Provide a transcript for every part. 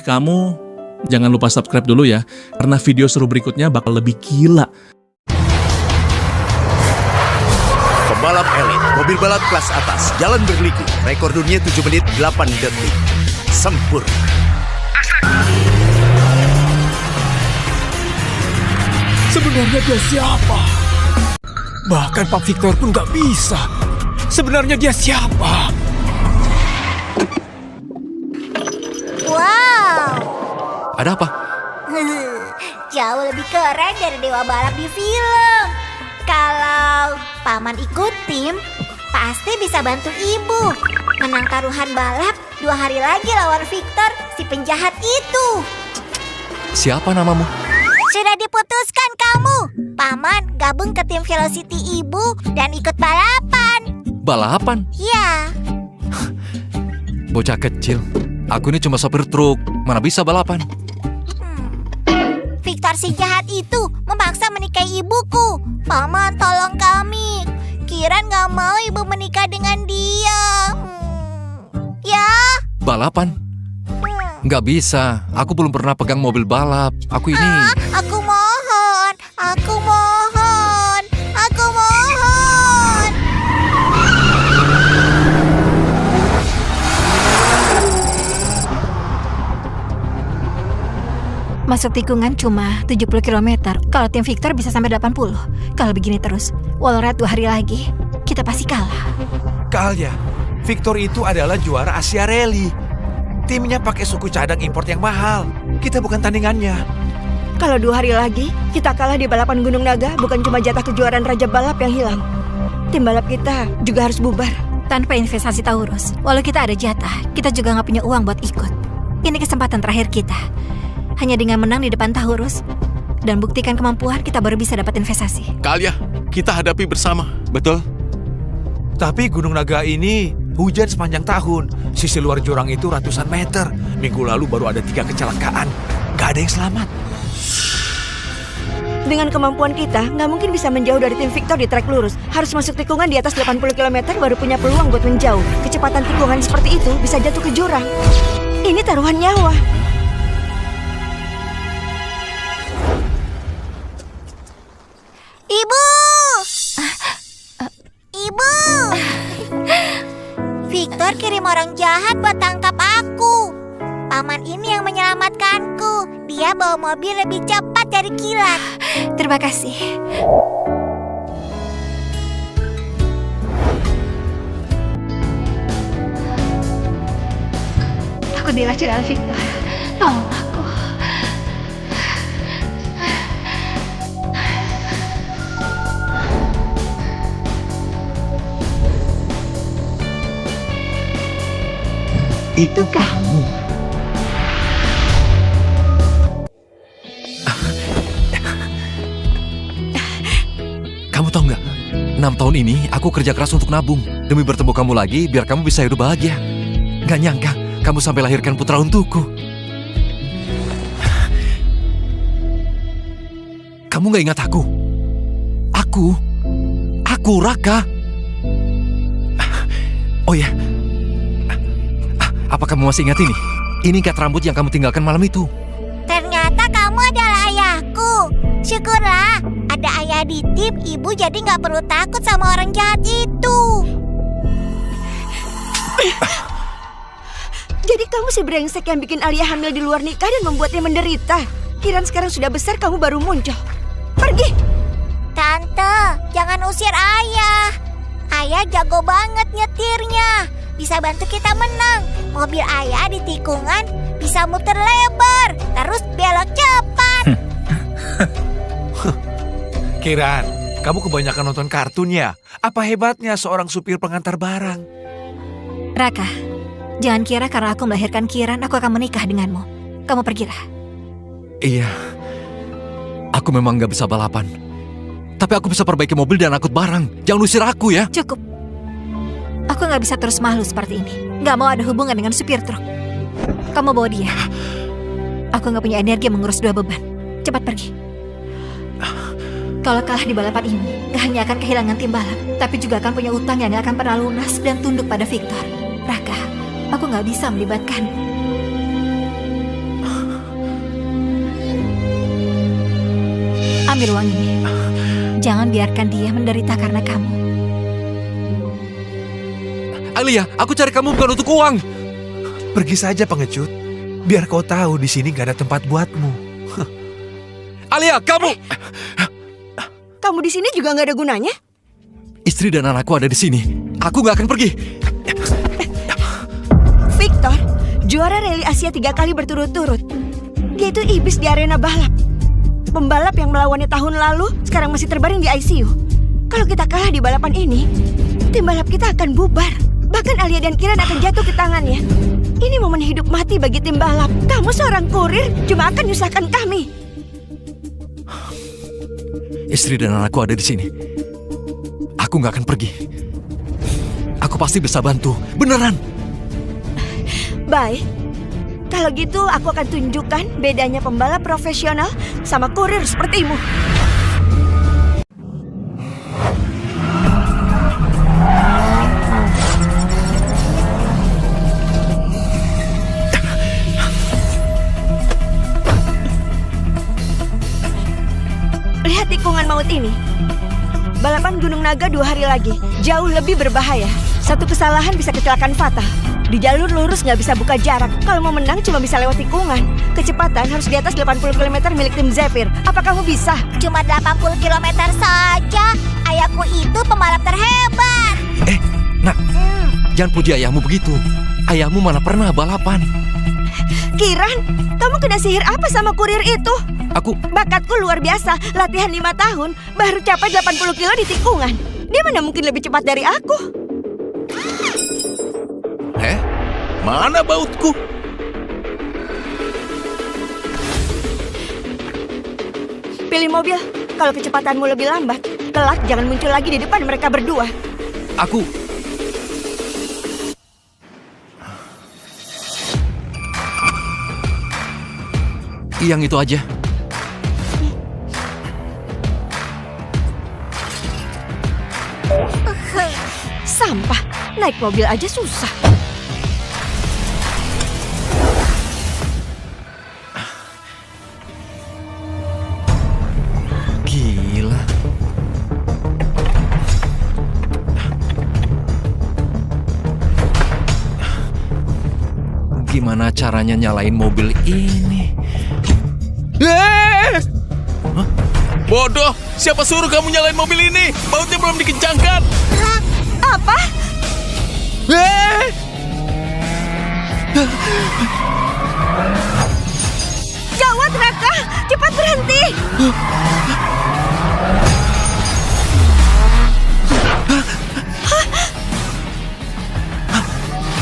kamu jangan lupa subscribe dulu ya, karena video seru berikutnya bakal lebih gila. Pembalap elit, mobil balap kelas atas, jalan berliku, rekor dunia 7 menit 8 detik. Sempurna. Sebenarnya dia siapa? Bahkan Pak Victor pun gak bisa. Sebenarnya dia siapa? Wow, Ada apa? jauh lebih keren dari dewa balap di film. Kalau paman ikut tim, pasti bisa bantu ibu menang taruhan balap 2 hari lagi lawan Victor, si penjahat itu. Siapa namamu? Sudah diputuskan kamu, paman gabung ke tim Velocity ibu dan ikut balapan. Balapan? Ya, Bocah kecil. Aku ini cuma sopir truk. Mana bisa balapan? Victor si jahat itu memaksa menikahi ibuku. Paman tolong kami. Kiran gak mau ibu menikah dengan dia. Ya? Balapan? Nggak bisa. Aku belum pernah pegang mobil balap. Aku ini... Aku mohon. Aku mohon. Aku mohon. Masuk tikungan cuma 70 km. Kalau tim Victor bisa sampai 80. Kalau begini terus, walau 2 hari lagi, kita pasti kalah. Kalia, Victor itu adalah juara Asia Rally. Timnya pakai suku cadang import yang mahal. Kita bukan tandingannya. Kalau 2 hari lagi, kita kalah di balapan Gunung Naga, bukan cuma jatah kejuaraan Raja Balap yang hilang. Tim balap kita juga harus bubar. Tanpa investasi Taurus, walau kita ada jatah, kita juga nggak punya uang buat ikut. Ini kesempatan terakhir kita. Hanya dengan menang di depan Taurus dan buktikan kemampuan, kita baru bisa dapat investasi. Kalia, kita hadapi bersama. Betul. Tapi Gunung Naga ini hujan sepanjang tahun. Sisi luar jurang itu ratusan meter. Minggu lalu baru ada 3 kecelakaan. Gak ada yang selamat. Dengan kemampuan kita, nggak mungkin bisa menjauh dari tim Victor di trek lurus. Harus masuk tikungan di atas 80 km baru punya peluang buat menjauh. Kecepatan tikungan seperti itu bisa jatuh ke jurang. Ini taruhan nyawa. Ibu! Ibu! Victor kirim orang jahat buat tangkap aku. Paman ini yang menyelamatkanku. Dia bawa mobil lebih cepat dari kilat. Terima kasih. Aku diracun oleh Victor. Tolong aku. Itu kamu. Kamu tahu nggak? 6 tahun ini aku kerja keras untuk nabung. Demi bertemu kamu lagi, biar kamu bisa hidup bahagia. Nggak nyangka, kamu sampai lahirkan putra untukku. Kamu nggak ingat aku? Aku Raka. Oh ya, apa kamu masih ingat ini? Ini ikat rambut yang kamu tinggalkan malam itu. Ternyata kamu adalah ayahku. Syukurlah, ada ayah di tim, ibu jadi nggak perlu takut sama orang jahat itu. Jadi kamu si brengsek yang bikin Alia hamil di luar nikah dan membuatnya menderita. Kiran sekarang sudah besar, kamu baru muncul. Pergi! Tante, jangan usir ayah. Ayah jago banget nyetirnya. Bisa bantu kita menang. Mobil ayah di tikungan bisa muter lebar, terus belok cepat. Kiran, kamu kebanyakan nonton kartun ya? Apa hebatnya seorang supir pengantar barang? Raka, jangan kira karena aku melahirkan Kiran, aku akan menikah denganmu. Kamu pergilah. Iya, aku memang nggak bisa balapan. Tapi aku bisa perbaiki mobil dan angkut barang. Jangan usir aku ya. Cukup. Aku nggak bisa terus malu seperti ini. Nggak mau ada hubungan dengan supir truk. Kamu bawa dia. Aku nggak punya energi mengurus 2 beban. Cepat pergi. Kalau kalah di balapan ini, nggak hanya akan kehilangan tim balap, tapi juga akan punya utang yang nggak akan pernah lunas dan tunduk pada Victor. Raka, aku nggak bisa melibatkanmu. ambil uang ini. Jangan biarkan dia menderita karena kamu. Alia, aku cari kamu bukan untuk uang. Pergi saja pengecut. Biar kau tahu di sini gak ada tempat buatmu. Alia, kamu! Kamu di sini juga nggak ada gunanya. Istri dan anakku ada di sini. Aku gak akan pergi. Victor, juara rally Asia 3 kali berturut-turut. Dia itu iblis di arena balap. Pembalap yang melawannya tahun lalu sekarang masih terbaring di ICU. Kalau kita kalah di balapan ini, tim balap kita akan bubar. Bahkan Alia dan Kiran akan jatuh ke tangannya. Ini momen hidup mati bagi tim balap. Kamu seorang kurir cuma akan menyusahkan kami. Istri dan anakku ada di sini. Aku gak akan pergi. Aku pasti bisa bantu. Beneran. Baik. Kalau gitu aku akan tunjukkan bedanya pembalap profesional sama kurir sepertimu. Lihat tikungan maut ini. Balapan Gunung Naga 2 hari lagi. Jauh lebih berbahaya. Satu kesalahan bisa kecelakaan fatal. Di jalur lurus nggak bisa buka jarak. Kalau mau menang cuma bisa lewat tikungan. Kecepatan harus di atas 80 km milik tim Zephyr. Apa kamu bisa? Cuma 80 km saja. Ayahku itu pembalap terhebat. Nak, jangan puji ayahmu begitu. Ayahmu mana pernah balapan. Kiran, kamu kena sihir apa sama kurir itu? Aku... Bakatku luar biasa. Latihan 5 tahun, baru capai 80 kilo di tikungan. Dia mana mungkin lebih cepat dari aku? Mana bautku? Pilih mobil. Kalau kecepatanmu lebih lambat, kelak jangan muncul lagi di depan mereka berdua. Aku... Yang itu aja. Sampah, naik mobil aja susah. Gila. Gimana caranya nyalain mobil ini? Bodoh, siapa suruh kamu nyalain mobil ini? Bautnya belum dikencangkan. Apa? Gawat, Raka! Cepat berhenti!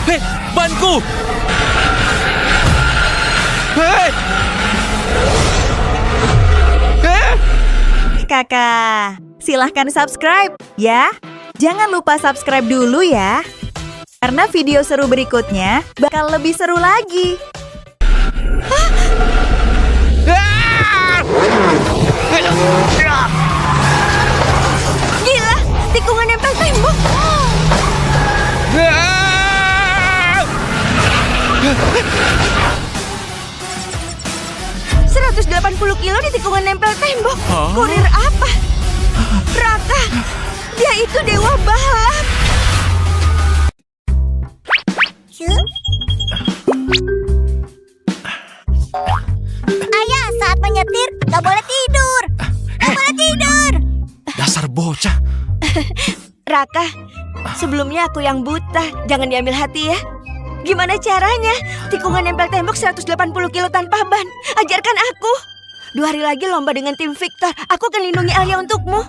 Hei, banku! Hei! Kakak, silahkan subscribe ya. Jangan lupa subscribe dulu ya. Karena video seru berikutnya bakal lebih seru lagi. Gila! Tikungan nempel tembok! 180 kilo di tikungan nempel tembok. Kurir apa? Raka, dia itu dewa balap. Ayah, saat menyetir gak boleh tidur. Gak boleh tidur. Dasar bocah. Raka, sebelumnya aku yang buta. Jangan diambil hati ya. Gimana caranya? Tikungan nempel tembok 180 kilo tanpa ban. Ajarkan aku. 2 hari lagi lomba dengan tim Victor. Aku akan lindungi Alia untukmu.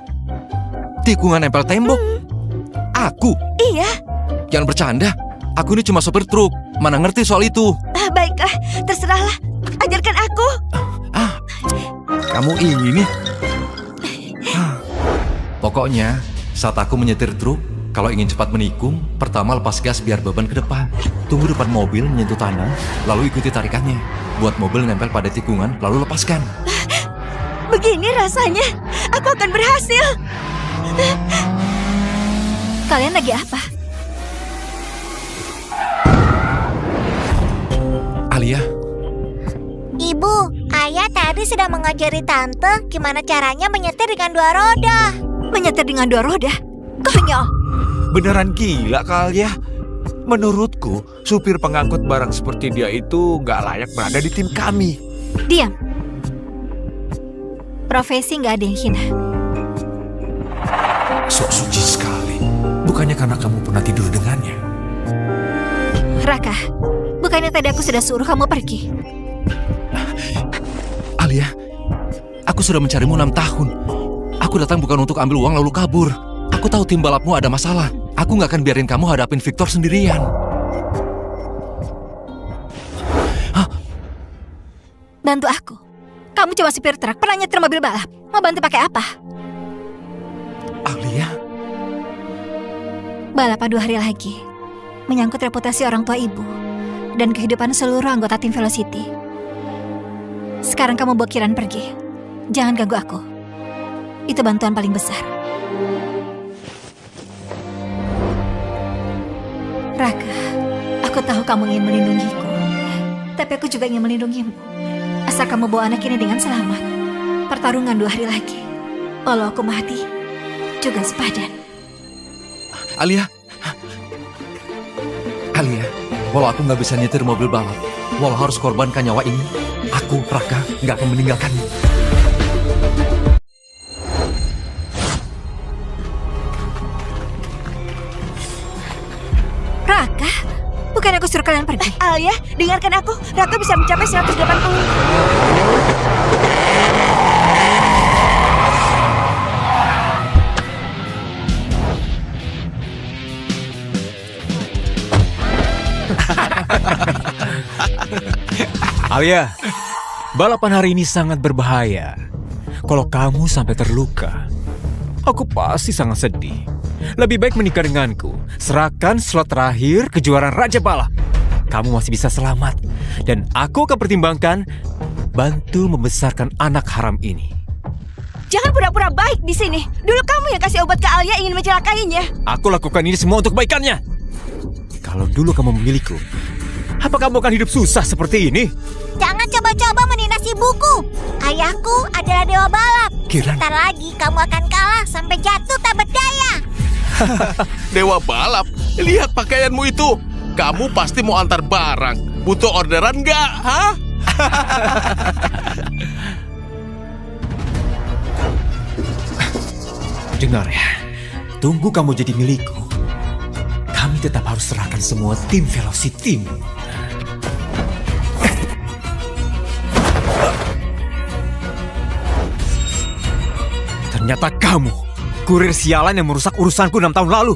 Tikungan nempel tembok? Aku? Iya. Jangan bercanda. Aku ini cuma sopir truk. Mana ngerti soal itu. Baiklah, terserahlah. Ajarkan aku. Kamu ini nih. Pokoknya, saat aku menyetir truk, kalau ingin cepat menikung, pertama lepas gas biar beban ke depan. Tunggu depan mobil menyentuh tanah, lalu ikuti tarikannya. Buat mobil nempel pada tikungan, lalu lepaskan. Begini rasanya. Aku akan berhasil. Kalian lagi apa? Alia, Ibu, Ayah tadi sedang mengajari Tante gimana caranya menyetir dengan 2 roda. Menyetir dengan 2 roda? Konyol. Beneran gila Alia. Menurutku, supir pengangkut barang seperti dia itu nggak layak berada di tim kami. Diam. Profesi nggak ada yang hina. Sok suci sekali. Bukannya karena kamu pernah tidur dengannya. Raka, bukannya tadi aku sudah suruh kamu pergi? Alia, aku sudah mencarimu 6 tahun. Aku datang bukan untuk ambil uang lalu kabur. Aku tahu tim balapmu ada masalah. Aku nggak akan biarin kamu hadapin Victor sendirian. Bantu aku. Kamu coba supir truk, pernah nyetir mobil balap. Mau bantu pakai apa? Alia, Balapan 2 hari lagi. Menyangkut reputasi orang tua ibu. Dan kehidupan seluruh anggota tim Velocity. Sekarang kamu bawa Kiran pergi. Jangan ganggu aku. Itu bantuan paling besar. Raka, aku tahu kamu ingin melindungiku. Tapi aku juga ingin melindungimu. Asal kamu bawa anak ini dengan selamat. Pertarungan 2 hari lagi. Walau aku mati, juga sepadan. Alia, walau aku nggak bisa nyetir mobil balap, walau harus korbankan nyawa ini, aku, Raka, nggak akan meninggalkanmu. Raka, bukan aku suruh kalian pergi. Alia, dengarkan aku. Raka bisa mencapai 180. Alia, balapan hari ini sangat berbahaya. Kalau kamu sampai terluka, aku pasti sangat sedih. Lebih baik menikah denganku. Serahkan slot terakhir kejuaraan Raja Balap. Kamu masih bisa selamat. Dan aku akan pertimbangkan bantu membesarkan anak haram ini. Jangan pura-pura baik di sini. Dulu kamu yang kasih obat ke Alia ingin mencelakainya. Aku lakukan ini semua untuk kebaikannya. Kalau dulu kamu memilihku, apa kamu akan hidup susah seperti ini? Jangan coba-coba menindas ibuku. Ayahku adalah dewa balap. Kiran. Sebentar lagi kamu akan kalah sampai jatuh tak berdaya. Dewa balap, lihat pakaianmu itu. Kamu pasti mau antar barang. Butuh orderan nggak, hah? Dengar ya, tunggu kamu jadi milikku. Kami tetap harus serahkan semua tim Velocity. Ternyata kamu, kurir sialan yang merusak urusanku 6 tahun lalu.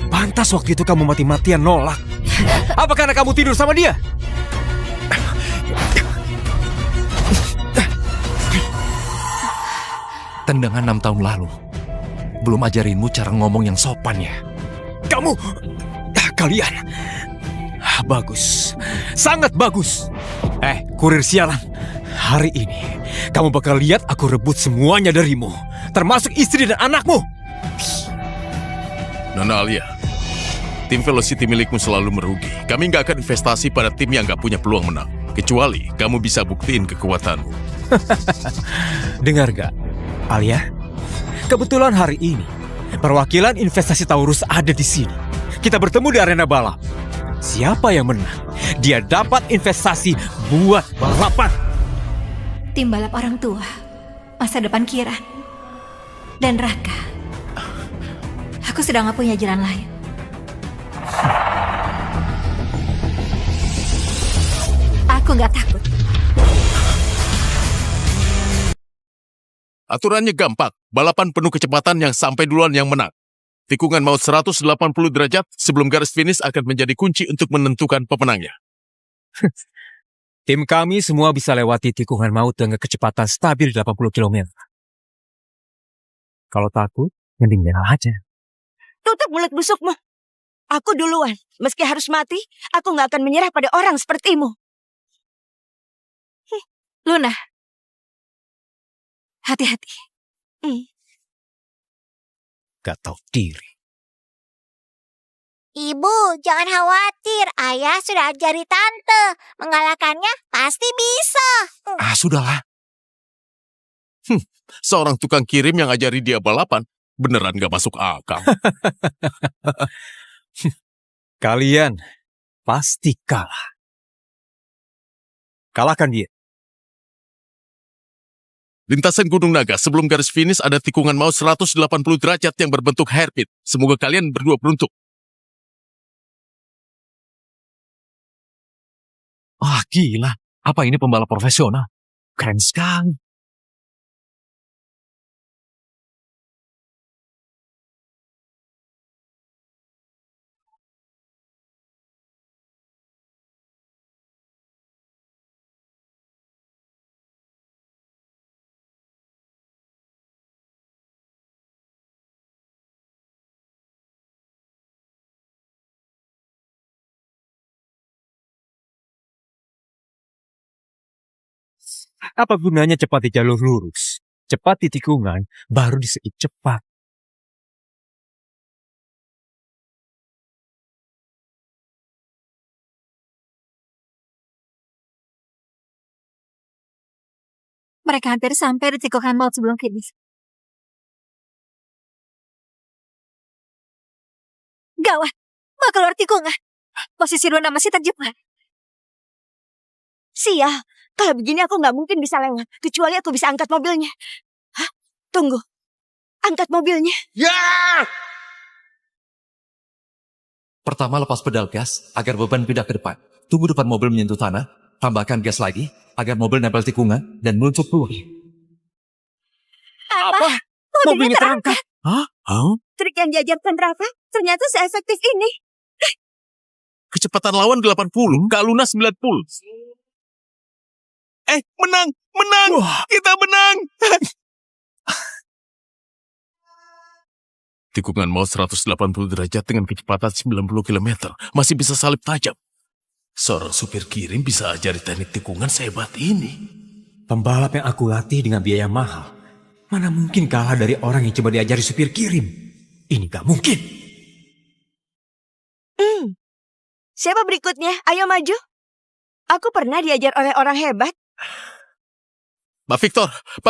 Pantas waktu itu kamu mati-matian nolak. Apa karena kamu tidur sama dia? Tendangan 6 tahun lalu. Belum ajarinmu cara ngomong yang sopan ya. Kalian. Bagus. Sangat bagus. Kurir sialan. Hari ini, kamu bakal lihat aku rebut semuanya darimu. Termasuk istri dan anakmu. Nona Alia, tim Velocity milikmu selalu merugi. Kami nggak akan investasi pada tim yang nggak punya peluang menang. Kecuali kamu bisa buktiin kekuatanmu. Dengar gak, Alia? Kebetulan hari ini, perwakilan investasi Taurus ada di sini. Kita bertemu di arena balap. Siapa yang menang, dia dapat investasi buat balapan. Tim balap orang tua, masa depan Kiran, dan Raka. Aku sudah gak punya jalan lain. Aku gak takut. Aturannya gampang, balapan penuh kecepatan yang sampai duluan yang menang. Tikungan maut 180 derajat sebelum garis finish akan menjadi kunci untuk menentukan pemenangnya. Tim kami semua bisa lewati tikungan maut dengan kecepatan stabil 80 km. Kalau takut, mending nyerah aja. Tutup mulut busukmu. Aku duluan. Meski harus mati, aku gak akan menyerah pada orang sepertimu. Luna, hati-hati. Gak tahu diri. Ibu, jangan khawatir. Ayah sudah ajari Tante. Mengalahkannya pasti bisa. Sudahlah. Seorang tukang kirim yang ajari dia balapan, beneran gak masuk akal. Kalian pasti kalah. Kalahkan dia. Lintasan Gunung Naga, sebelum garis finish ada tikungan maut 180 derajat yang berbentuk hairpin. Semoga kalian berdua beruntung. Gila. Apa ini pembalap profesional? Keren sekali. Apa gunanya cepat di jalur lurus? Cepat di tikungan, baru disebut cepat. Mereka hampir sampai di tikungan maut sebelum finish. Gawat, mau keluar tikungan. Posisi Luna masih terjebak. Sial, kalau begini aku nggak mungkin bisa lewat. Kecuali aku bisa angkat mobilnya. Hah? Tunggu. Angkat mobilnya. Pertama lepas pedal gas agar beban pindah ke depan. Tunggu depan mobil menyentuh tanah. Tambahkan gas lagi agar mobil nempel tikungan dan meluncur keluar. Apa? Mobilnya terangkat. Trik yang diajarkan Rafa ternyata seefektif ini. Kecepatan lawan 80, Kak Luna 90. Menang! Kita menang! Tikungan maut 180 derajat dengan kecepatan 90 km. Masih bisa salip tajam. Seorang supir kirim bisa ajari teknik tikungan sehebat ini. Pembalap yang aku latih dengan biaya mahal. Mana mungkin kalah dari orang yang coba diajari supir kirim. Ini gak mungkin. Siapa berikutnya? Ayo maju. Aku pernah diajar oleh orang hebat. Pak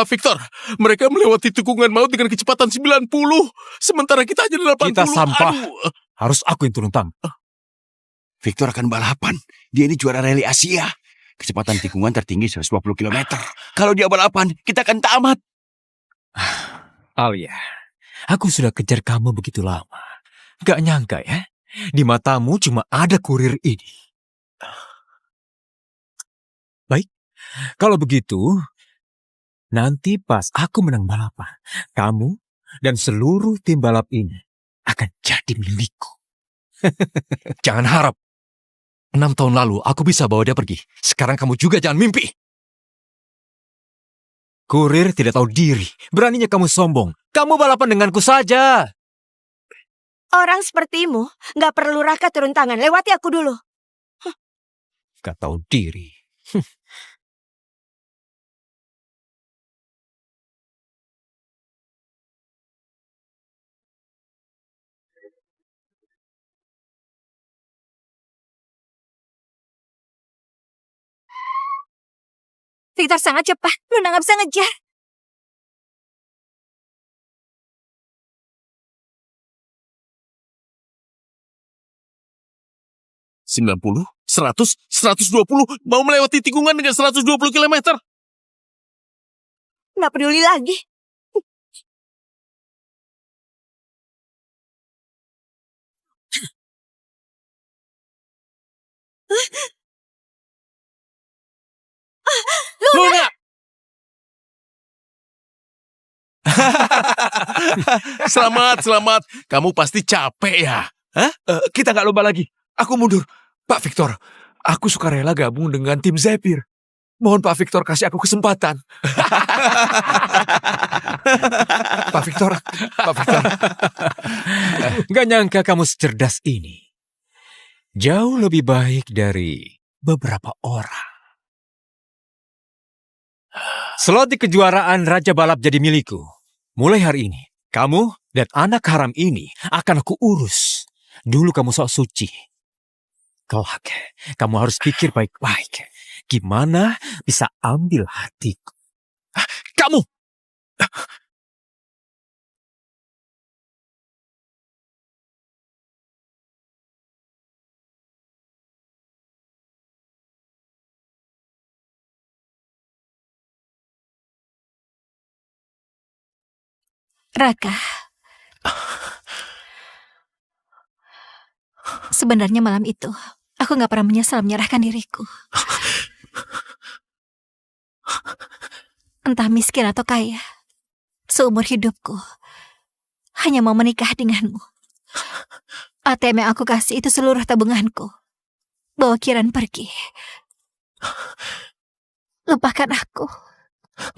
Victor, mereka melewati tikungan maut dengan kecepatan 90, sementara kita hanya 80. Kita sampah. Aduh. Harus aku yang turun tangan. Victor akan balapan. Dia ini juara rally Asia. Kecepatan tikungan tertinggi 120 km. Kalau dia balapan, kita akan tamat. Alia, aku sudah kejar kamu begitu lama. Gak nyangka ya, di matamu cuma ada kurir ini. Baik, kalau begitu, nanti pas aku menang balapan, kamu dan seluruh tim balap ini akan jadi milikku. Jangan harap. 6 tahun lalu aku bisa bawa dia pergi. Sekarang kamu juga jangan mimpi. Kurir tidak tahu diri. Beraninya kamu sombong. Kamu balapan denganku saja. Orang sepertimu nggak perlu Raka turun tangan. Lewati aku dulu. Gak tahu diri. Victor sangat cepat. Luna nggak bisa ngejar. 90, 100, 120, mau melewati tikungan dengan 120 km. Nggak peduli lagi. Luna! Selamat. Kamu pasti capek ya? Kita nggak lomba lagi. Aku mundur. Pak Victor, aku sukarela gabung dengan tim Zephyr. Mohon Pak Victor kasih aku kesempatan. Pak Victor. Gak nyangka kamu secerdas ini. Jauh lebih baik dari beberapa orang. Slot di kejuaraan Raja Balap jadi milikku. Mulai hari ini, kamu dan anak haram ini akan aku urus. Dulu kamu sok suci. Kelak, kamu harus pikir baik-baik. Gimana bisa ambil hatiku? Kamu! Raka, sebenarnya malam itu, aku gak pernah menyesal menyerahkan diriku. Entah miskin atau kaya, seumur hidupku, hanya mau menikah denganmu. ATM yang aku kasih itu seluruh tabunganku. Bawa Kiran pergi. Lupakan aku.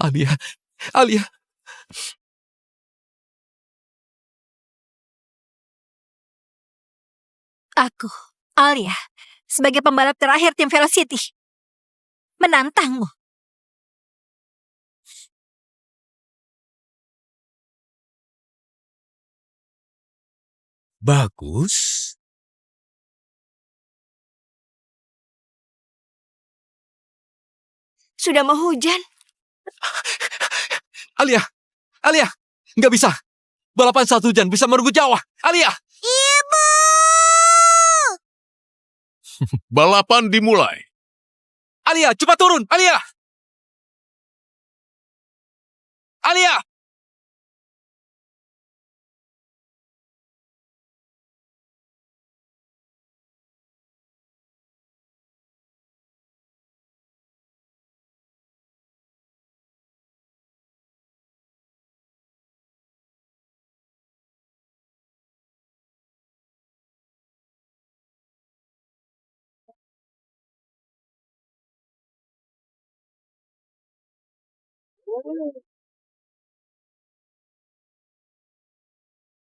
Alia, Alia. Aku, Alia, sebagai pembalap terakhir tim Velocity, menantangmu. Bagus. Sudah mau hujan. Alia, Alia. Nggak bisa. Balapan saat hujan bisa merugut nyawa. Alia. Ibu! Balapan dimulai. Alia, cepat turun. Alia. Alia.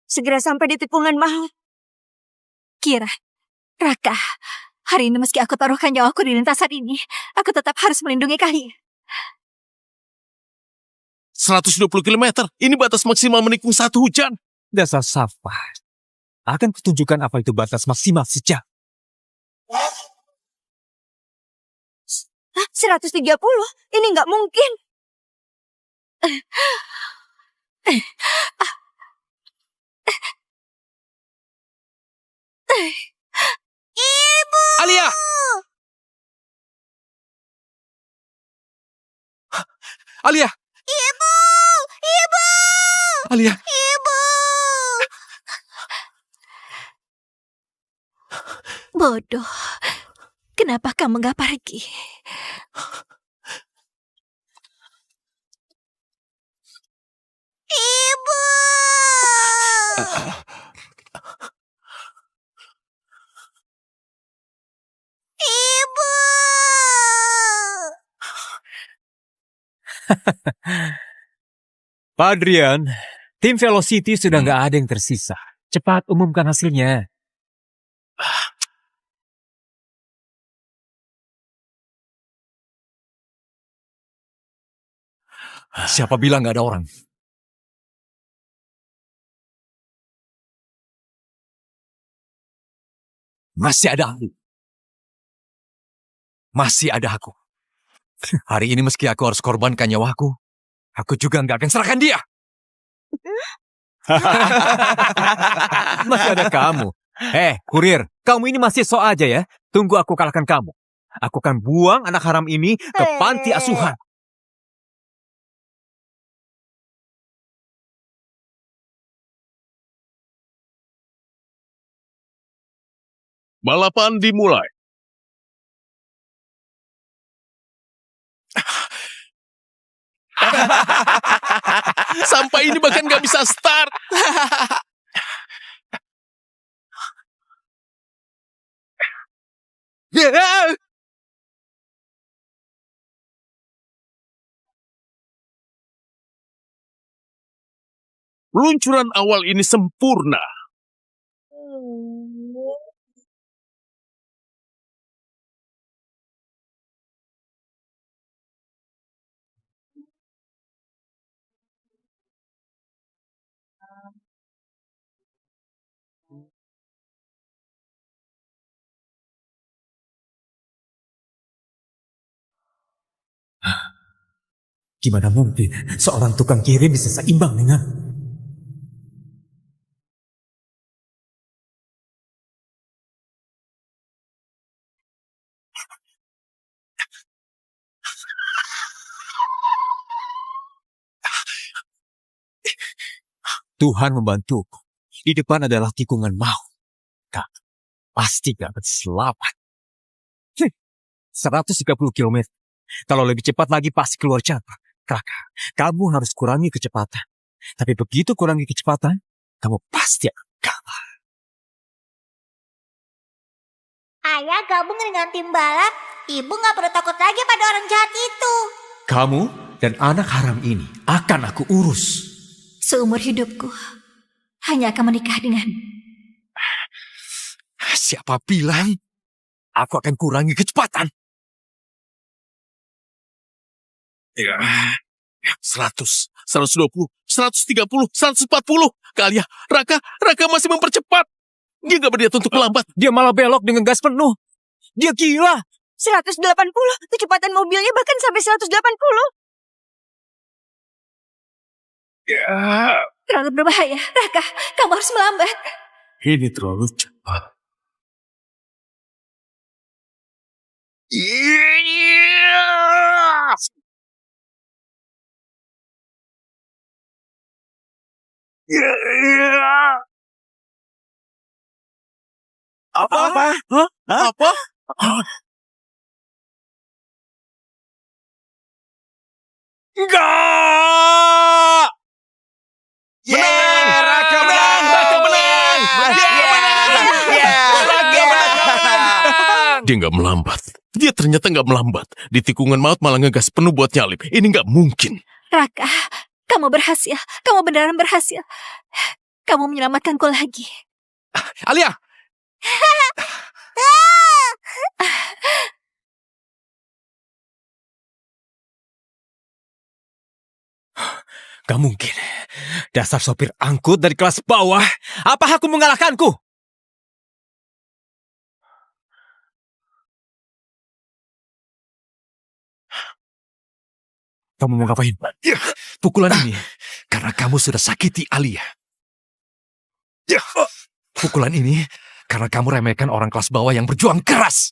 Segera sampai di tikungan maut. Kira, Raka, hari ini meski aku taruhkan nyawaku di lintasan ini, aku tetap harus melindungi kalian. 120 km. Ini batas maksimal menikung satu hujan. Dasar Safar. Akan kutunjukkan apa itu batas maksimal sejak. 130? Ini nggak mungkin. Ibu! Alia. Alia. Ibu! Ibu! Alia. Ibu! Bodoh. Kenapa kamu nggak pergi? Ibu! Ibu! Pak Adrian, tim Velocity sudah nggak ada yang tersisa. Cepat umumkan hasilnya. Siapa bilang nggak ada orang? Masih ada aku. Masih ada aku. Hari ini meski aku harus korbankan nyawaku, aku juga nggak akan serahkan dia. Masih ada kamu. Kurir, kamu ini masih sok aja ya. Tunggu aku kalahkan kamu. Aku akan buang anak haram ini ke panti asuhan. Balapan dimulai. Sampai ini bahkan gak bisa start. Peluncuran awal ini sempurna. Gimana mungkin seorang tukang kirim bisa seimbang dengan... Tuhan membantuku. Di depan adalah tikungan maut. Kak, pasti gak akan selamat. 130 km. Kalau lebih cepat lagi pasti keluar jalur. Kakak, kamu harus kurangi kecepatan. Tapi begitu kurangi kecepatan, kamu pasti akan kalah. Ayah gabung dengan tim balap, ibu gak perlu takut lagi pada orang jahat itu. Kamu dan anak haram ini akan aku urus. Seumur hidupku, hanya akan menikah dengan... Siapa bilang aku akan kurangi kecepatan? 100, 120, 130, 140. Kalia, Raka masih mempercepat. Dia gak berniat untuk melambat. Dia malah belok dengan gas penuh. Dia gila. 180, kecepatan mobilnya bahkan sampai 180. Terlalu berbahaya. Raka, kamu harus melambat. Ini terlalu cepat. Apa? Apa? Enggak! Menang! Raka menang! Raka menang! Raka menang! Dia nggak melambat. Dia ternyata nggak melambat. Di tikungan maut malah ngegas penuh buat nyalip. Ini nggak mungkin. Raka, kamu berhasil. Kamu beneran berhasil. Kamu menyelamatkanku lagi. Alia! Gak mungkin. Dasar sopir angkut dari kelas bawah. Apa aku mengalahkanku? Kamu mau ngapain? Pukulan ini karena kamu sudah sakiti Alia. Pukulan ini karena kamu remehkan orang kelas bawah yang berjuang keras.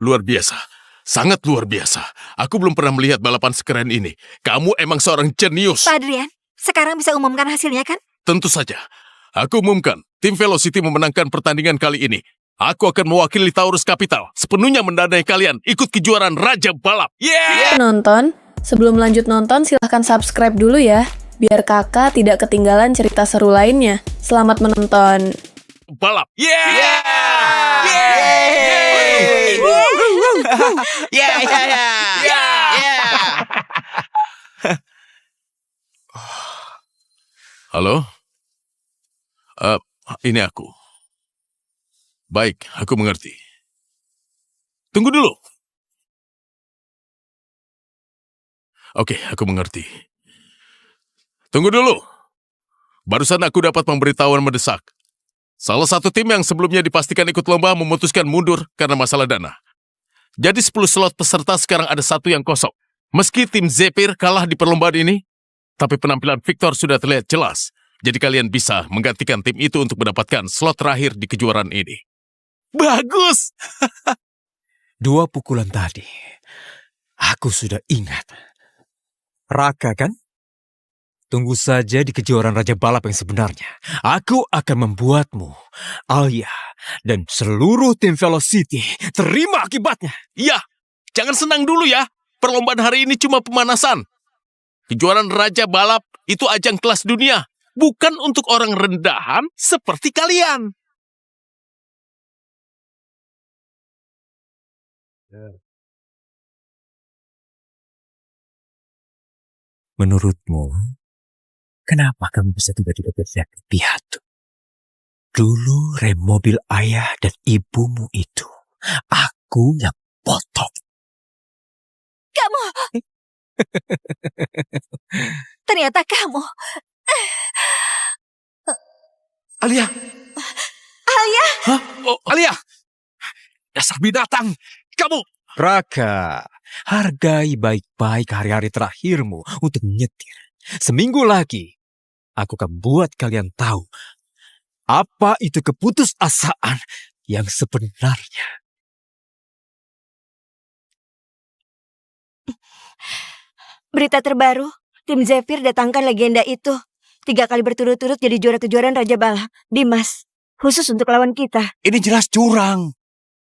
Luar biasa. Sangat luar biasa. Aku belum pernah melihat balapan sekeren ini. Kamu emang seorang jenius. Pak Adrian, sekarang bisa umumkan hasilnya kan? Tentu saja. Aku umumkan, tim Velocity memenangkan pertandingan kali ini. Aku akan mewakili Taurus Capital. Sepenuhnya mendanai kalian ikut kejuaraan Raja Balap. Penonton, sebelum lanjut nonton silahkan subscribe dulu ya, biar kakak tidak ketinggalan cerita seru lainnya. Selamat menonton. Balap. Halo? Ini aku. Baik, aku mengerti. Tunggu dulu. Oke, aku mengerti. Tunggu dulu. Barusan aku dapat pemberitahuan mendesak. Salah satu tim yang sebelumnya dipastikan ikut lomba memutuskan mundur karena masalah dana. Jadi 10 slot peserta sekarang ada 1 yang kosong. Meski tim Zephyr kalah di perlombaan ini, tapi penampilan Victor sudah terlihat jelas. Jadi kalian bisa menggantikan tim itu untuk mendapatkan slot terakhir di kejuaraan ini. Bagus! 2 pukulan tadi. Aku sudah ingat. Raka kan? Tunggu saja di kejuaraan Raja Balap yang sebenarnya. Aku akan membuatmu, Alia, dan seluruh tim Velocity terima akibatnya. Ya, jangan senang dulu ya. Perlombaan hari ini cuma pemanasan. Kejuaraan Raja Balap itu ajang kelas dunia. Bukan untuk orang rendahan seperti kalian. Menurutmu, kenapa kamu bisa tiba-tiba berteriak di piatu? Dulu rem mobil ayah dan ibumu itu, aku yang potong. Kamu! ternyata kamu. Alia. Alia, Hah? Oh, Alia. Dasar binatang. Kamu. Raka, hargai baik-baik hari-hari terakhirmu untuk menyetir. Seminggu lagi, aku akan buat kalian tahu apa itu keputusasaan yang sebenarnya. berita terbaru. Tim Zephyr datangkan legenda itu. 3 kali berturut-turut jadi juara kejuaraan Raja Balap. Dimas, khusus untuk lawan kita. Ini jelas curang.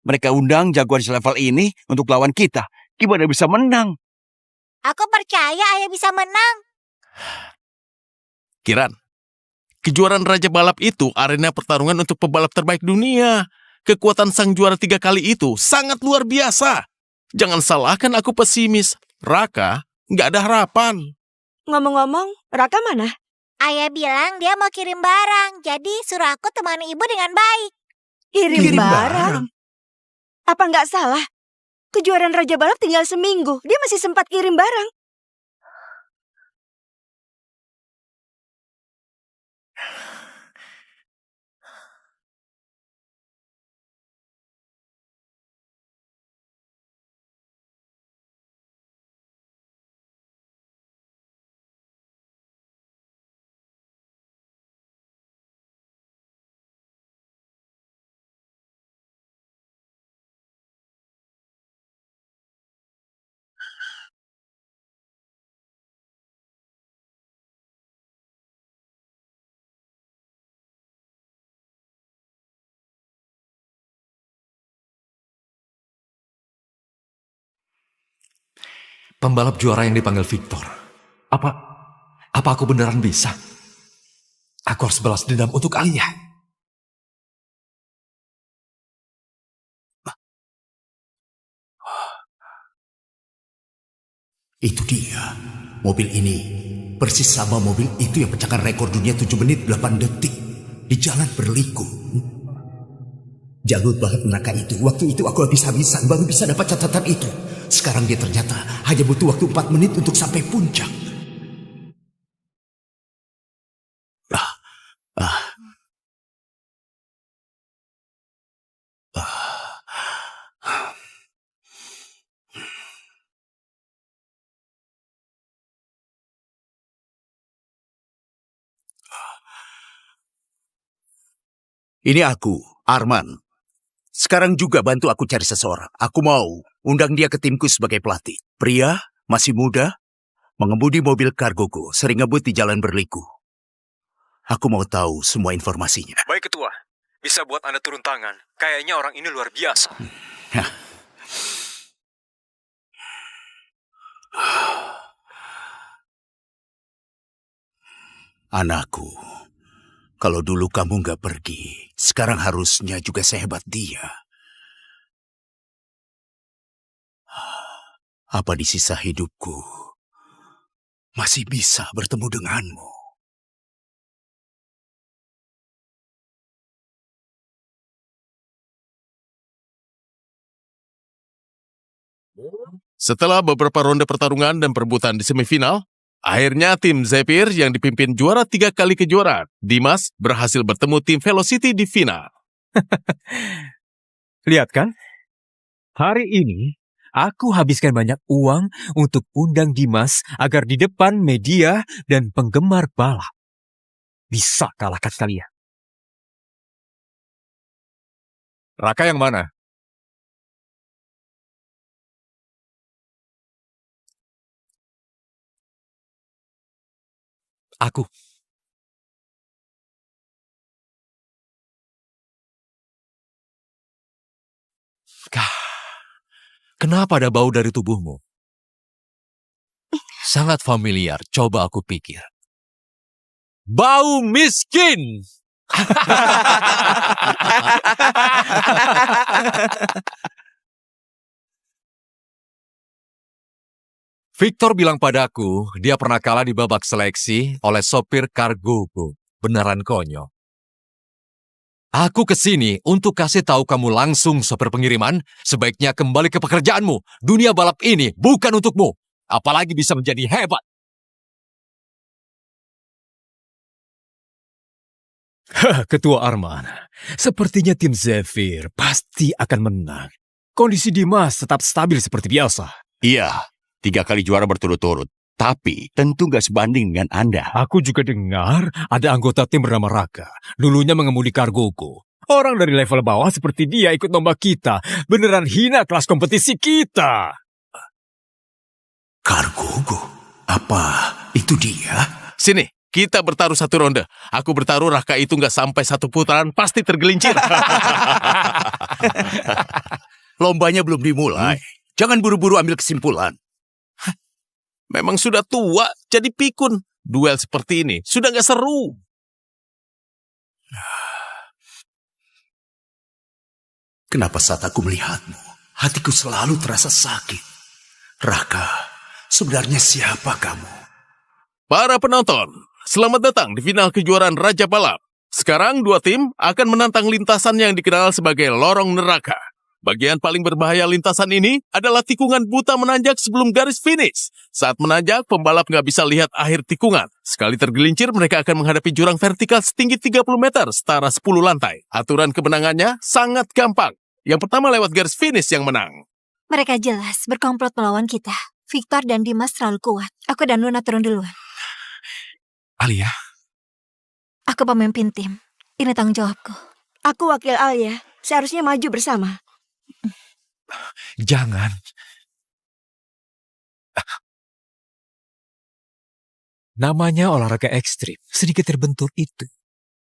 Mereka undang jagoan selevel ini untuk lawan kita. Gimana bisa menang? Aku percaya ayah bisa menang. Kiran, kejuaraan Raja Balap itu arena pertarungan untuk pebalap terbaik dunia. Kekuatan sang juara 3 kali itu sangat luar biasa. Jangan salahkan aku pesimis. Raka, nggak ada harapan. Ngomong-ngomong, Raka mana? Ayah bilang dia mau kirim barang, jadi suruh aku temani ibu dengan baik. Kirim barang? Apa nggak salah? Kejuaraan Raja Balap tinggal seminggu. Dia masih sempat kirim barang. Pembalap juara yang dipanggil Victor. Apa aku beneran bisa? Aku harus balas dendam untuk Alia. Itu dia. Mobil ini persis sama mobil itu yang pecahkan rekor dunia 7 menit 8 detik di jalan berliku. Jalur balap neraka itu. Waktu itu aku habis-habisan baru bisa dapat catatan itu. Sekarang dia ternyata hanya butuh waktu 4 menit untuk sampai puncak. Ini aku, Arman. Sekarang juga bantu aku cari seseorang. Aku mau undang dia ke timku sebagai pelatih. Pria, masih muda, mengemudi mobil kargoku, sering ngebut di jalan berliku. Aku mau tahu semua informasinya. Baik Ketua, bisa buat Anda turun tangan. Kayaknya orang ini luar biasa. Anakku, kalau dulu kamu nggak pergi, sekarang harusnya juga sehebat dia. Apa di sisa hidupku masih bisa bertemu denganmu? Setelah beberapa ronde pertarungan dan perebutan di semifinal, akhirnya tim Zephyr yang dipimpin juara 3 kali kejuaraan, Dimas, berhasil bertemu tim Velocity di final. Lihat kan? Hari ini, aku habiskan banyak uang untuk undang Dimas agar di depan media dan penggemar balap bisa kalahkan kalian. Raka yang mana? Aku. Kenapa ada bau dari tubuhmu? Sangat familiar, coba aku pikir. Bau miskin! Victor bilang padaku, dia pernah kalah di babak seleksi oleh sopir kargoku. Beneran konyol. Aku kesini untuk kasih tahu kamu langsung, sopir pengiriman, sebaiknya kembali ke pekerjaanmu. Dunia balap ini bukan untukmu. Apalagi bisa menjadi hebat. Ketua Arman, sepertinya tim Zephyr pasti akan menang. Kondisi Dimas tetap stabil seperti biasa. Iya, 3 kali juara berturut-turut. Tapi tentu gak sebanding dengan Anda. Aku juga dengar ada anggota tim bernama Raka. Dulunya mengemudi Cargogo. Orang dari level bawah seperti dia ikut lomba kita. Beneran hina kelas kompetisi kita. Cargogo? Apa itu dia? Sini, kita bertaruh 1 ronde. Aku bertaruh Raka itu nggak sampai 1 putaran, pasti tergelincir. Lombanya belum dimulai. Jangan buru-buru ambil kesimpulan. Memang sudah tua, jadi pikun. Duel seperti ini sudah nggak seru. Kenapa saat aku melihatmu, hatiku selalu terasa sakit. Raka, sebenarnya siapa kamu? Para penonton, selamat datang di final kejuaraan Raja Balap. Sekarang 2 tim akan menantang lintasan yang dikenal sebagai lorong neraka. Bagian paling berbahaya lintasan ini adalah tikungan buta menanjak sebelum garis finish. Saat menanjak, pembalap nggak bisa lihat akhir tikungan. Sekali tergelincir, mereka akan menghadapi jurang vertikal setinggi 30 meter, setara 10 lantai. Aturan kemenangannya sangat gampang. Yang pertama lewat garis finish yang menang. Mereka jelas berkomplot melawan kita. Victor dan Dimas terlalu kuat. Aku dan Luna turun duluan. Alia, Aku pemimpin tim. Ini tanggung jawabku. Aku wakil Alia. Seharusnya maju bersama. jangan. Namanya olahraga ekstrim. Sedikit terbentur itu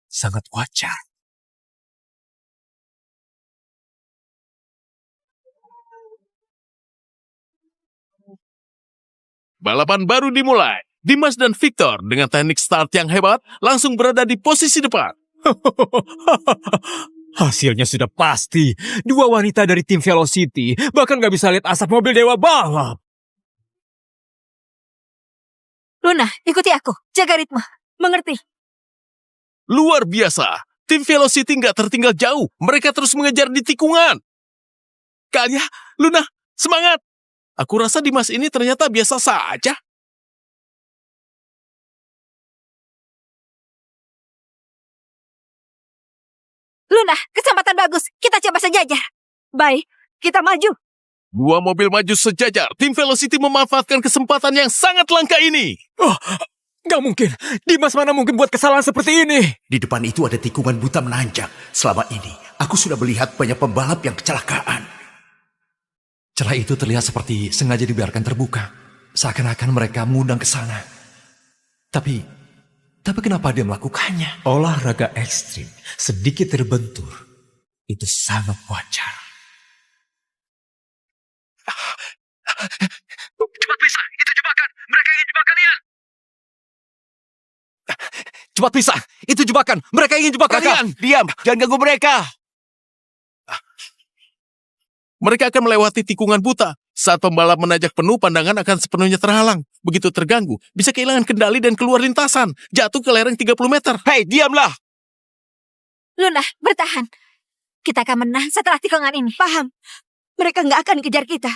sangat wajar. Balapan baru dimulai. Dimas dan Victor dengan teknik start yang hebat langsung berada di posisi depan. Hasilnya sudah pasti. 2 wanita dari tim Velocity bahkan gak bisa lihat asap mobil Dewa Balap. Luna, ikuti aku. Jaga ritme. Mengerti? Luar biasa. Tim Velocity nggak tertinggal jauh. Mereka terus mengejar di tikungan. Kalian, Luna, semangat. Aku rasa Dimas ini ternyata biasa saja. Luna, kesempatan bagus. Kita coba sejajar. Baik, kita maju. 2 mobil maju sejajar. Tim Velocity memanfaatkan kesempatan yang sangat langka ini. Oh, gak mungkin. Dimas mana mungkin buat kesalahan seperti ini. Di depan itu ada tikungan buta menanjak. Selama ini, aku sudah melihat banyak pembalap yang kecelakaan. Celah itu terlihat seperti sengaja dibiarkan terbuka. Seakan-akan mereka mengundang ke sana. Tapi kenapa dia melakukannya? Olahraga ekstrim sedikit terbentur. Itu sangat wajar. Cepat pisah, itu jebakan. Mereka ingin jebak kalian. Cepat pisah, itu jebakan. Mereka ingin jebak Raka, kalian. diam. Jangan ganggu mereka. Mereka akan melewati tikungan buta. Saat pembalap menanjak penuh, pandangan akan sepenuhnya terhalang. Begitu terganggu, bisa kehilangan kendali dan keluar lintasan. Jatuh ke lereng 30 meter. Hei, diamlah. Luna, bertahan. Kita akan menang setelah tikungan ini. Paham. Mereka nggak akan kejar kita.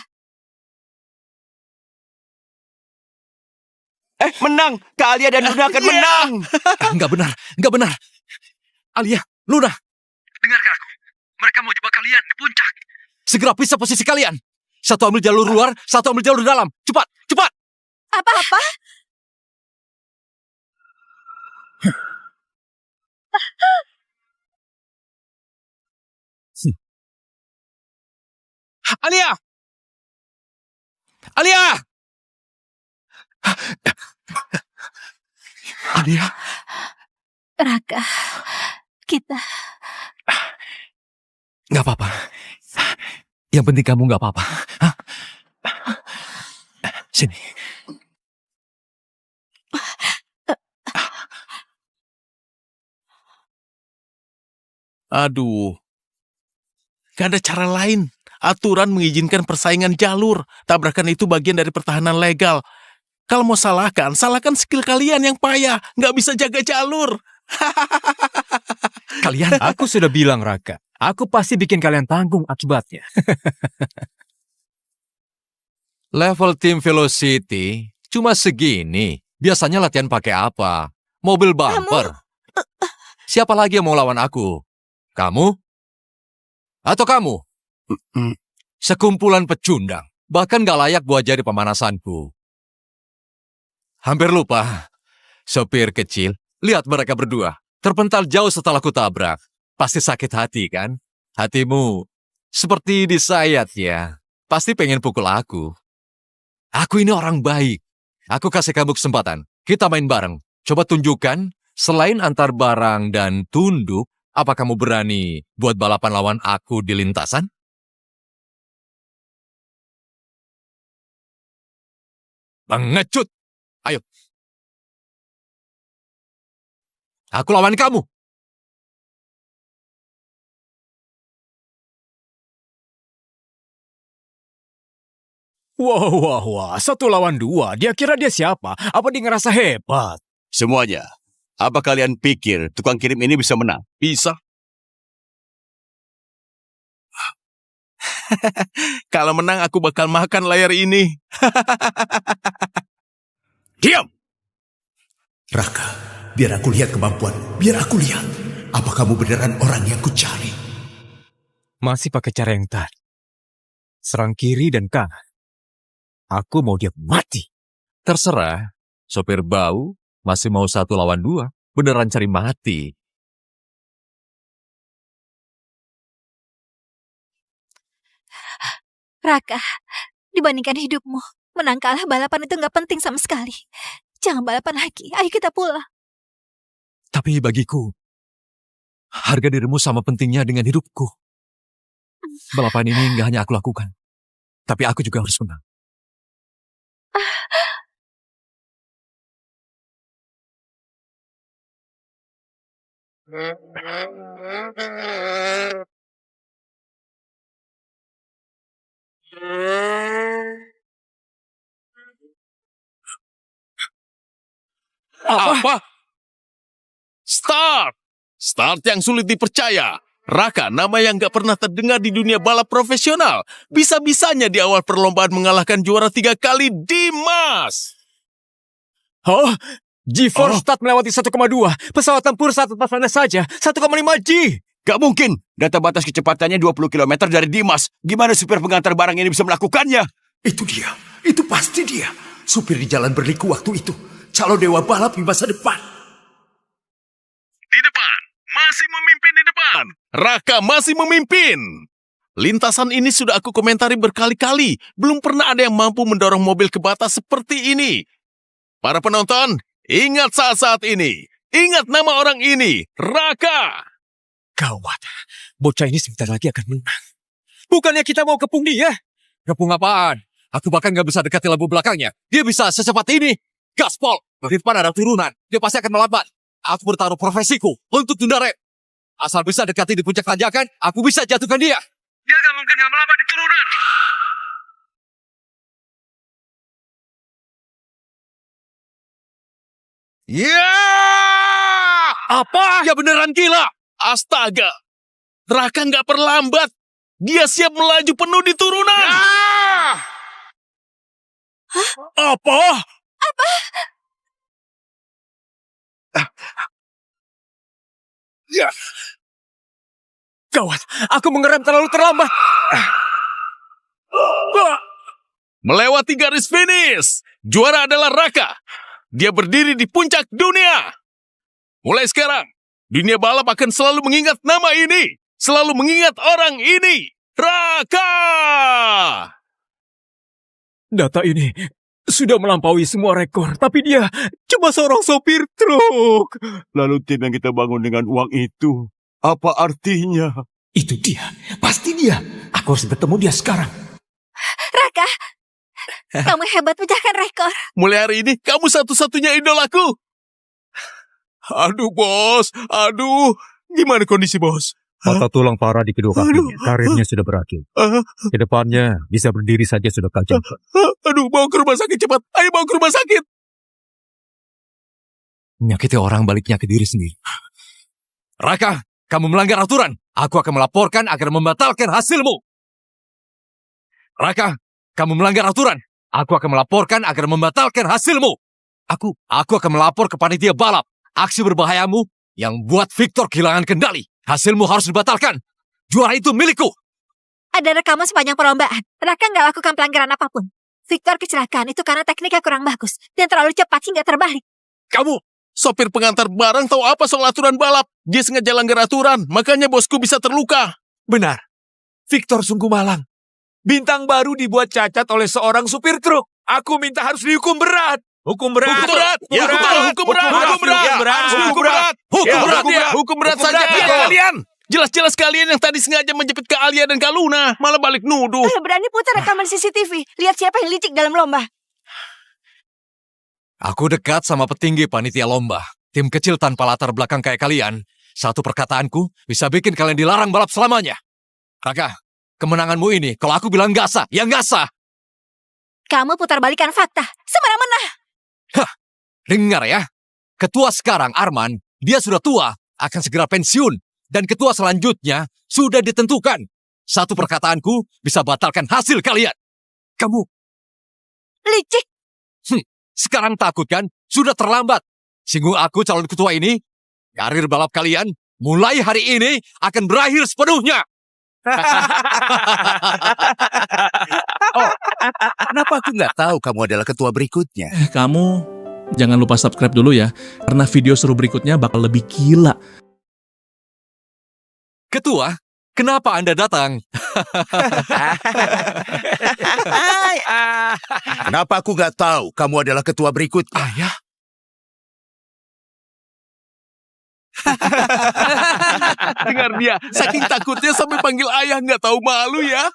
Menang. Kak Alia dan Luna akan menang. Enggak benar. Alia, Luna, Dengarkan aku. Mereka mau jebak kalian di puncak. segera pisah posisi kalian. Satu ambil jalur luar, satu ambil jalur dalam. Cepat. Apa-apa? Alia! Alia! Raka, kita... Nggak apa-apa. Yang penting kamu nggak apa-apa. Hah? Sini. Aduh. Gak ada cara lain. Aturan mengizinkan persaingan jalur. Tabrakan itu bagian dari pertahanan legal. Kalau mau salahkan skill kalian yang payah. Nggak bisa jaga jalur. Kalian, aku sudah bilang Raka. Aku pasti bikin kalian tanggung akibatnya. Level tim Velocity cuma segini. Biasanya latihan pakai apa? Mobil bumper. Siapa lagi yang mau lawan aku? Kamu? Atau kamu? Sekumpulan pecundang. Bahkan gak layak buat jadi pemanasanku. Hampir lupa. Sopir kecil, lihat mereka berdua. Terpental jauh setelah kutabrak. Pasti sakit hati kan? Hatimu seperti disayat ya. Pasti pengen pukul aku. Aku ini orang baik. Aku kasih kamu kesempatan. Kita main bareng. Coba tunjukkan, selain antar barang dan tunduk, apa kamu berani buat balapan lawan aku di lintasan? Pengecut! Ayo. Aku lawan kamu. Wah. 1 lawan 2. Dia kira dia siapa? Apa dia ngerasa hebat? Semuanya. Apa kalian pikir tukang kirim ini bisa menang? Bisa. Kalau menang aku bakal makan layar ini. Diam! Raka, biar aku lihat kemampuan. Biar aku lihat. Apa kamu beneran orang yang kucari? Masih pakai cara yang tadi. Serang kiri dan kanan. Aku mau dia mati. Terserah. Sopir bau masih mau 1 lawan 2. Beneran cari mati. Raka, dibandingkan hidupmu, menang kalah balapan itu nggak penting sama sekali. Jangan balapan lagi, ayo kita pulang. Tapi bagiku, harga dirimu sama pentingnya dengan hidupku. Balapan ini nggak hanya aku lakukan. Tapi aku juga harus menang. Apa? Start! Start yang sulit dipercaya. Raka, nama yang gak pernah terdengar di dunia balap profesional. Bisa-bisanya di awal perlombaan mengalahkan juara 3 kali, Dimas. Oh, G-Force Start melewati 1,2. Pesawat tempur saat lepas landas saja 1,5 G. Gak mungkin. Data batas kecepatannya 20 km dari Dimas. Gimana supir pengantar barang ini bisa melakukannya? Itu dia. Itu pasti dia. Supir di jalan berliku waktu itu. Calon dewa balap di masa depan. Di depan. Masih memimpin di depan. Raka masih memimpin. Lintasan ini sudah aku komentari berkali-kali. Belum pernah ada yang mampu mendorong mobil ke batas seperti ini. Para penonton, ingat saat-saat ini. Ingat nama orang ini. Raka. Gawat. Bocah ini sebentar lagi akan menang. Bukannya kita mau kepung dia? Kepung apaan? Aku bahkan nggak bisa dekati lampu belakangnya. Dia bisa secepat ini. Gaspol. Di depan ada turunan. Dia pasti akan melambat. Aku bertaruh profesiku untuk tunda rem. Asal bisa dekati di puncak tanjakan, aku bisa jatuhkan dia. Dia gak mungkin gak melambat di turunan. Ya! Apa? Ya beneran gila. Astaga. Raka nggak perlambat. Dia siap melaju penuh di turunan. Hah? Apa? Ya. Gawat, aku mengerem terlalu terlambat. Melewati garis finish. Juara adalah Raka. Dia berdiri di puncak dunia. Mulai sekarang, dunia balap akan selalu mengingat nama ini. Selalu mengingat orang ini. Raka! Data ini sudah melampaui semua rekor, tapi dia cuma seorang sopir truk. Lalu tim yang kita bangun dengan uang itu, apa artinya? Itu dia, pasti dia. Aku harus bertemu dia sekarang. Raka, kamu hebat pecahkan rekor. Mulai hari ini, kamu satu-satunya idolaku. Aduh, bos. Aduh. Gimana kondisi, bos? Patah tulang parah di kedua kakinya. Karirnya sudah berakhir. Kedepannya bisa berdiri saja sudah kacau. Aduh, bawa ke rumah sakit cepat. Ayo bawa ke rumah sakit. Menyakiti orang baliknya ke diri sendiri. Raka, kamu melanggar aturan. Aku akan melaporkan agar membatalkan hasilmu. Raka, kamu melanggar aturan. Aku akan melaporkan agar membatalkan hasilmu. Aku akan melapor ke panitia balap. Aksi berbahayamu yang buat Victor kehilangan kendali. Hasilmu harus dibatalkan. Juara itu milikku. Ada rekaman sepanjang perlombaan. Raka nggak lakukan pelanggaran apapun. Victor kecelakaan itu karena tekniknya kurang bagus dan terlalu cepat hingga terbalik. Kamu, sopir pengantar barang tahu apa soal aturan balap? Dia sengaja langgar aturan, makanya bosku bisa terluka. Benar. Victor sungguh malang. Bintang baru dibuat cacat oleh seorang supir truk. Aku minta harus dihukum berat. Hukum berat. Hukum berat. Ya, betul. Hukum berat. Hukum berat. Hukum berat. Hukum berat saja. Kalian. Jelas-jelas kalian yang tadi sengaja menjepit Kak Alia dan Kak Luna, malah balik nuduh. Berani putar rekaman CCTV. Lihat siapa yang licik dalam lomba. Aku dekat sama petinggi panitia lomba. Tim kecil tanpa latar belakang kayak kalian. Satu perkataanku bisa bikin kalian dilarang balap selamanya. Raka, kemenanganmu ini kalau aku bilang nggak sah, ya nggak sah. Kamu putar balikan fakta. Semena-mena. Dengar ya. Ketua sekarang, Arman, dia sudah tua, akan segera pensiun. Dan ketua selanjutnya sudah ditentukan. Satu perkataanku bisa batalkan hasil kalian. Kamu licik. Sekarang takut kan? Sudah terlambat. Singgung aku calon ketua ini, karir balap kalian mulai hari ini akan berakhir sepenuhnya. Oh, kenapa aku nggak tahu kamu adalah ketua berikutnya? Kamu jangan lupa subscribe dulu ya, karena video seru berikutnya bakal lebih gila. Ketua, kenapa Anda datang? Kenapa aku nggak tahu kamu adalah ketua berikutnya? Ayah. Dengar dia, saking takutnya sampai panggil ayah, nggak tahu malu ya.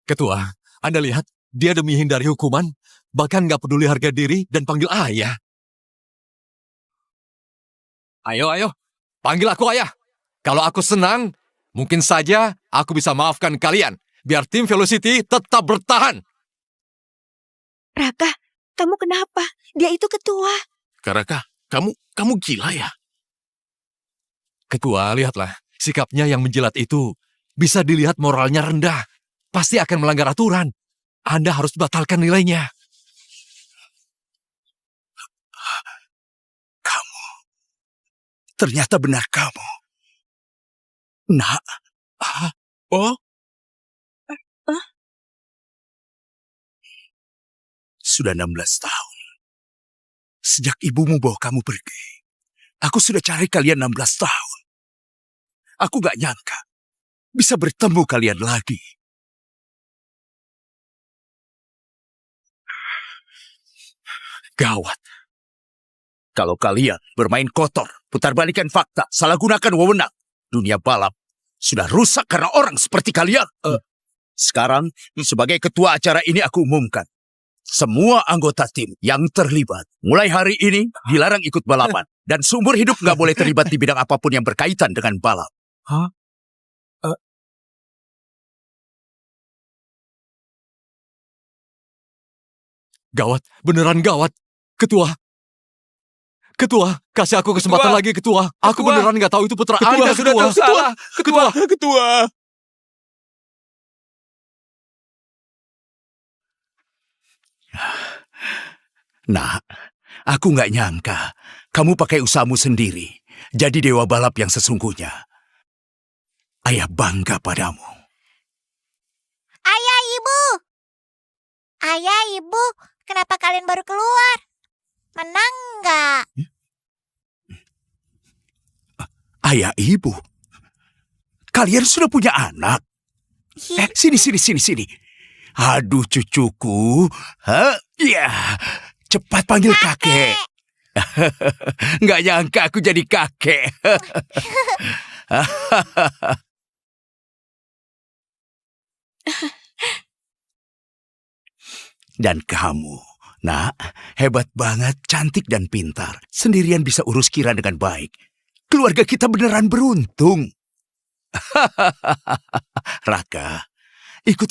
Ketua, Anda lihat, dia demi hindari hukuman, bahkan nggak peduli harga diri dan panggil ayah. Ayo, panggil aku ayah. Kalau aku senang, mungkin saja aku bisa maafkan kalian, biar tim Velocity tetap bertahan. Raka, kamu kenapa? Dia itu ketua. Raka, kamu gila ya? Ketua, lihatlah, sikapnya yang menjilat itu bisa dilihat moralnya rendah. Pasti akan melanggar aturan. Anda harus batalkan nilainya. Kamu. Ternyata benar kamu. Nak. Oh? Sudah 16 tahun. Sejak ibumu bawa kamu pergi. Aku sudah cari kalian 16 tahun. Aku gak nyangka bisa bertemu kalian lagi. Gawat. Kalau kalian bermain kotor, putar balikan fakta, salah gunakan wewenang, dunia balap sudah rusak karena orang seperti kalian. Sekarang, sebagai ketua acara ini aku umumkan. Semua anggota tim yang terlibat, mulai hari ini dilarang ikut balapan. Dan seumur hidup nggak boleh terlibat di bidang apapun yang berkaitan dengan balap. Hah? Gawat, beneran gawat. Ketua, kasih aku kesempatan lagi, Ketua. Aku beneran nggak tahu itu putra Anda, sudah Ketua. salah. Ketua. Nah, aku nggak nyangka kamu pakai usahamu sendiri jadi dewa balap yang sesungguhnya. Ayah bangga padamu. Ayah, Ibu. Ayah, Ibu, kenapa kalian baru keluar? Menang nggak? Ayah, Ibu. Kalian sudah punya anak? Sini. Aduh, cucuku. Ya, cepat panggil kakek. Nggak nyangka aku jadi kakek. Dan kamu, nak, hebat banget, cantik dan pintar. Sendirian bisa urus Kira dengan baik. Keluarga kita beneran beruntung. Raka, ikut